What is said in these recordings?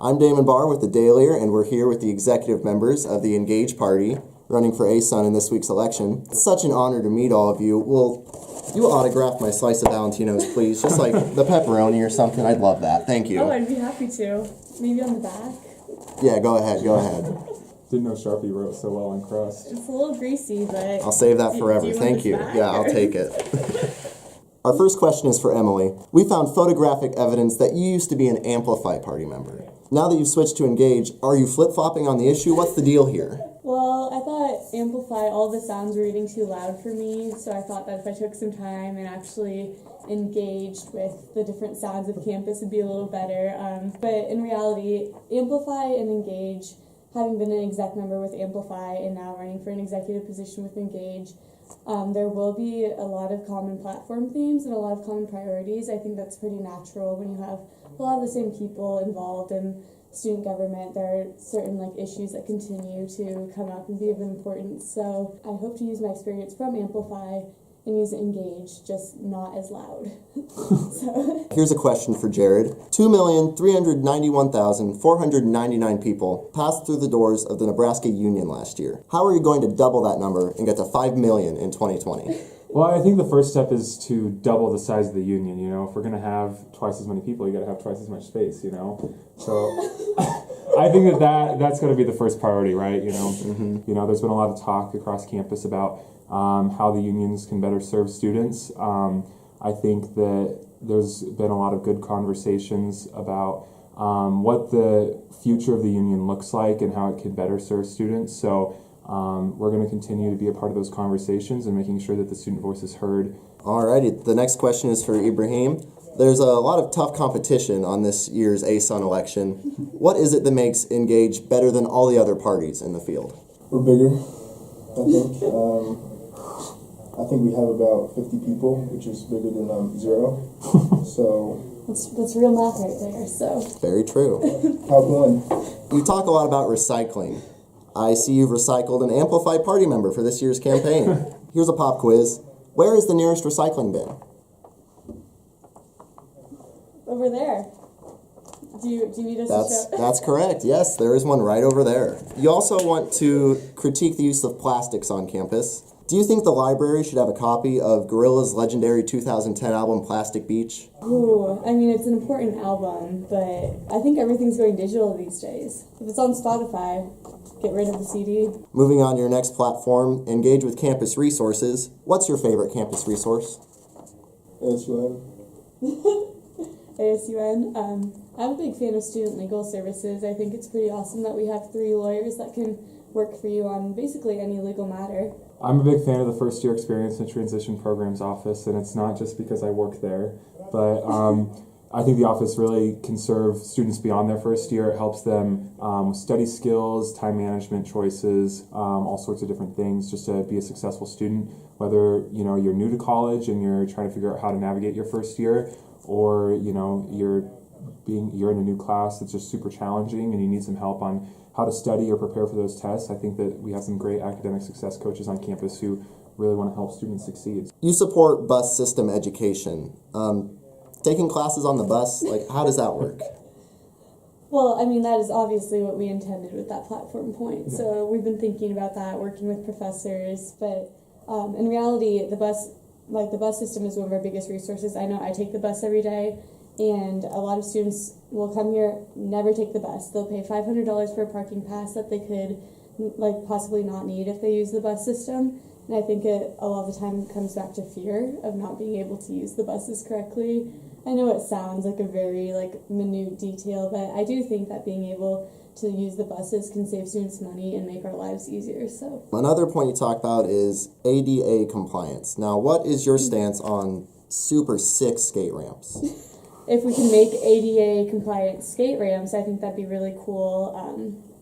I'm Damon Barr with the DailyER, and we're here with the executive members of the Engage Party running for ASUN in this week's election. It's such an honor to meet all of you. Will you autograph my slice of Valentino's, please? Just like the pepperoni or something. I'd love that. Thank you. Oh, I'd be happy to. Maybe on the back. Yeah, go ahead. Didn't know Sharpie wrote so well on crust. It's a little greasy, but... I'll save that forever. Thank you. Yeah, I'll take it. Our first question is for Emily. We found photographic evidence that you used to be an Amplify Party member. Now that you've switched to Engage, are you flip-flopping on the issue? What's the deal here? Well, I thought Amplify, all the sounds were getting too loud for me, so I thought that if I took some time and actually engaged with the different sounds of campus would be a little better. But in reality, Amplify and Engage, having been an exec member with Amplify and now running for an executive position with Engage, there will be a lot of common platform themes and a lot of common priorities. I think that's pretty natural when you have a lot of the same people involved in student government. There are certain issues that continue to come up and be of importance. So I hope to use my experience from Amplify and use Engage, just not as loud. Here's a question for Jared. 2,391,499 people passed through the doors of the Nebraska Union last year. How are you going to double that number and get to 5 million in 2020? Well, I think the first step is to double the size of the union. If we're going to have twice as many people, you got to have twice as much space, So I think that's going to be the first priority, right? There's been a lot of talk across campus about how the unions can better serve students. I think that there's been a lot of good conversations about what the future of the union looks like and how it can better serve students. So we're going to continue to be a part of those conversations and making sure that the student voice is heard. Alrighty, the next question is for Ibrahim. There's a lot of tough competition on this year's ASUN election. What is it that makes Engage better than all the other parties in the field? We're bigger, I think. I think we have about 50 people, which is bigger than 0. So that's real math right there. So very true. Top one. You talk a lot about recycling. I see you've recycled an Amplify Party member for this year's campaign. Here's a pop quiz. Where is the nearest recycling bin? over there. Do you need us to show? That's correct. Yes, there is one right over there. You also want to critique the use of plastics on campus. Do you think the library should have a copy of Gorillaz' legendary 2010 album, Plastic Beach? Ooh, I mean, it's an important album, but I think everything's going digital these days. If it's on Spotify, get rid of the CD. Moving on to your next platform, engage with campus resources. What's your favorite campus resource? ASUN. ASUN. I'm a big fan of student legal services. I think it's pretty awesome that we have 3 lawyers that can work for you on basically any legal matter. I'm a big fan of the First Year Experience and Transition Programs office, and it's not just because I work there, but I think the office really can serve students beyond their first year. It helps them with study skills, time management choices, all sorts of different things just to be a successful student, whether you're new to college and you're trying to figure out how to navigate your first year, or you're in a new class that's just super challenging and you need some help on how to study or prepare for those tests. I think that we have some great academic success coaches on campus who really want to help students succeed. You support bus system education. Taking classes on the bus, how does that work? Well, I mean, that is obviously what we intended with that platform point. Yeah. So we've been thinking about that, working with professors, but in reality, the bus system is one of our biggest resources. I know I take the bus every day, and a lot of students will come here, never take the bus. They'll pay $500 for a parking pass that they could possibly not need if they use the bus system. And I think a lot of the time comes back to fear of not being able to use the buses correctly. I know it sounds like a very minute detail, but I do think that being able to use the buses can save students money and make our lives easier. So another point you talk about is ADA compliance. Now, what is your stance on super sick skate ramps? If we can make ADA compliant skate ramps, I think that'd be really cool.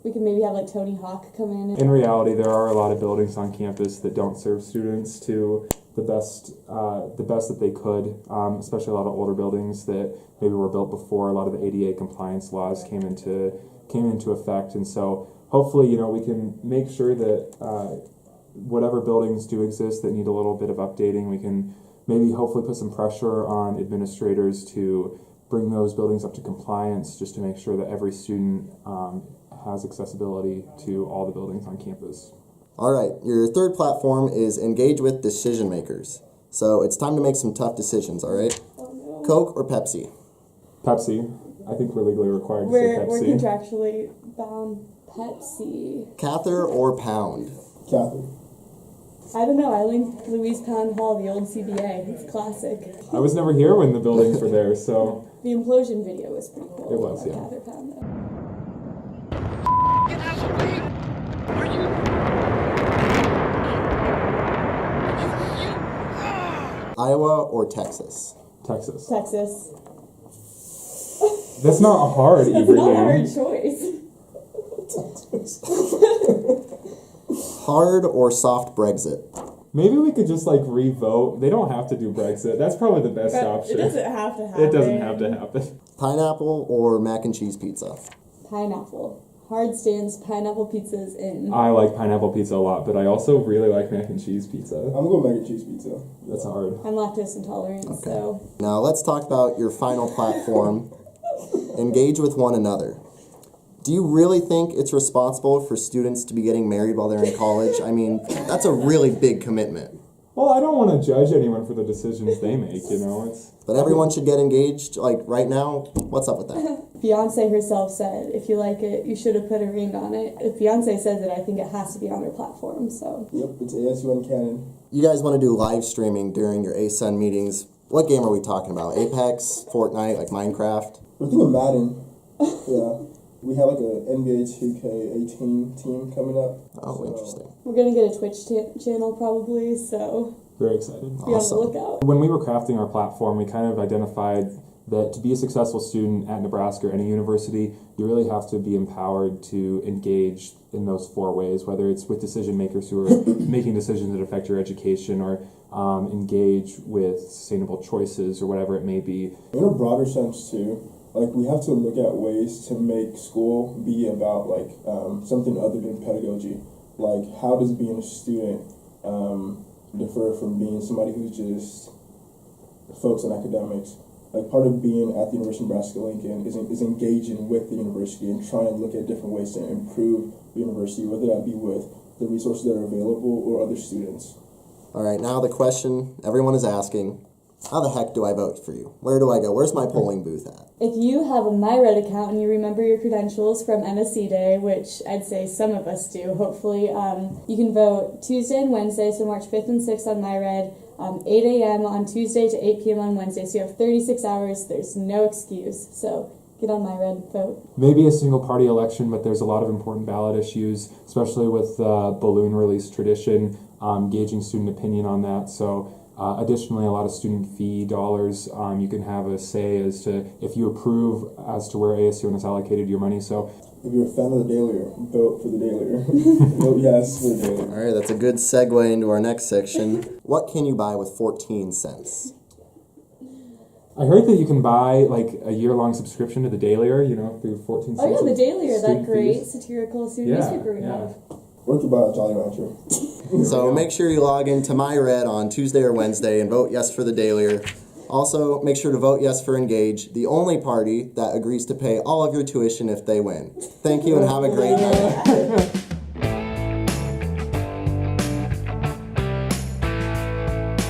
We could maybe have Tony Hawk come in. In reality, there are a lot of buildings on campus that don't serve students to the best that they could, especially a lot of older buildings that maybe were built before a lot of the ADA compliance laws came into effect. And so hopefully, we can make sure that whatever buildings do exist that need a little bit of updating, we can maybe hopefully put some pressure on administrators to bring those buildings up to compliance just to make sure that every student has accessibility to all the buildings on campus. All right, your third platform is Engage with Decision Makers. So it's time to make some tough decisions, all right? Oh, no. Coke or Pepsi? Pepsi. I think we're legally required to We're say Pepsi. contractually bound. Pepsi. Cather or Pound? Cather. I don't know. I linked Louise Pound Hall, the old CBA. It's classic. I was never here when the buildings were there, so The implosion video was pretty cool. It was, of yeah. Cather Pound, though. Get out of the way! Are you? Iowa or Texas? Texas. Texas. That's not hard, That's not a hard Ibrahim. choice. Hard or soft Brexit? Maybe we could just re-vote. They don't have to do Brexit. That's probably the best option. It doesn't have to happen. It doesn't have to happen. Pineapple or mac and cheese pizza? Pineapple. Hard stands, pineapple pizzas in. I like pineapple pizza a lot, but I also really like mac and cheese pizza. I'm going mac and cheese pizza. That's hard. I'm lactose intolerant, so. Now let's talk about your final platform, Engage with One Another. Do you really think it's responsible for students to be getting married while they're in college? I mean, that's a really big commitment. Well, I don't want to judge anyone for the decisions they make, But everyone should get engaged, right now? What's up with that? Beyonce herself said, if you like it, you should have put a ring on it. If Beyonce says it, I think it has to be on her platform, so. Yep, it's ASUN canon. You guys want to do live streaming during your ASUN meetings. What game are we talking about? Apex? Fortnite? Minecraft? We're thinking Madden. Yeah. We have an NBA 2K18 team coming up. Oh, so interesting. We're gonna get a Twitch channel probably, so Very excited. be Awesome. on the lookout. When we were crafting our platform, we kind of identified that to be a successful student at Nebraska or any university, you really have to be empowered to engage in those 4 ways, whether it's with decision makers who are making decisions that affect your education or engage with sustainable choices or whatever it may be. in a broader sense too, we have to look at ways to make school be about something other than pedagogy. How does being a student differ from being somebody who's just focused on academics? Part of being at the University of Nebraska-Lincoln is engaging with the university and trying to look at different ways to improve the university, whether that be with the resources that are available or other students. All right, now the question everyone is asking, how the heck do I vote for you? Where do I go? Where's my polling booth at? If you have a MyRed account and you remember your credentials from MSC Day, which I'd say some of us do, hopefully, you can vote Tuesday and Wednesday, so March 5th and 6th on MyRed, 8 a.m. on Tuesday to 8 p.m. on Wednesday. So you have 36 hours. There's no excuse. So get on MyRed, vote. Maybe a single party election, but there's a lot of important ballot issues, especially with balloon release tradition, gauging student opinion on that. So additionally, a lot of student fee dollars. You can have a say as to if you approve as to where ASUN has allocated your money. So If you're a fan of the DailyER, vote for the DailyER. Vote yes for the DailyER. All right, that's a good segue into our next section. What can you buy with 14 cents? I heard that you can buy a year-long subscription to the DailyER, through 14 cents. Oh yeah, the of DailyER, that student great fees. satirical student Yeah, newspaper we yeah. have. Or to buy a Jolly Rancher. So make sure you log into MyRed on Tuesday or Wednesday and vote yes for the DailyER. Also, make sure to vote yes for Engage, the only party that agrees to pay all of your tuition if they win. Thank you and have a great night.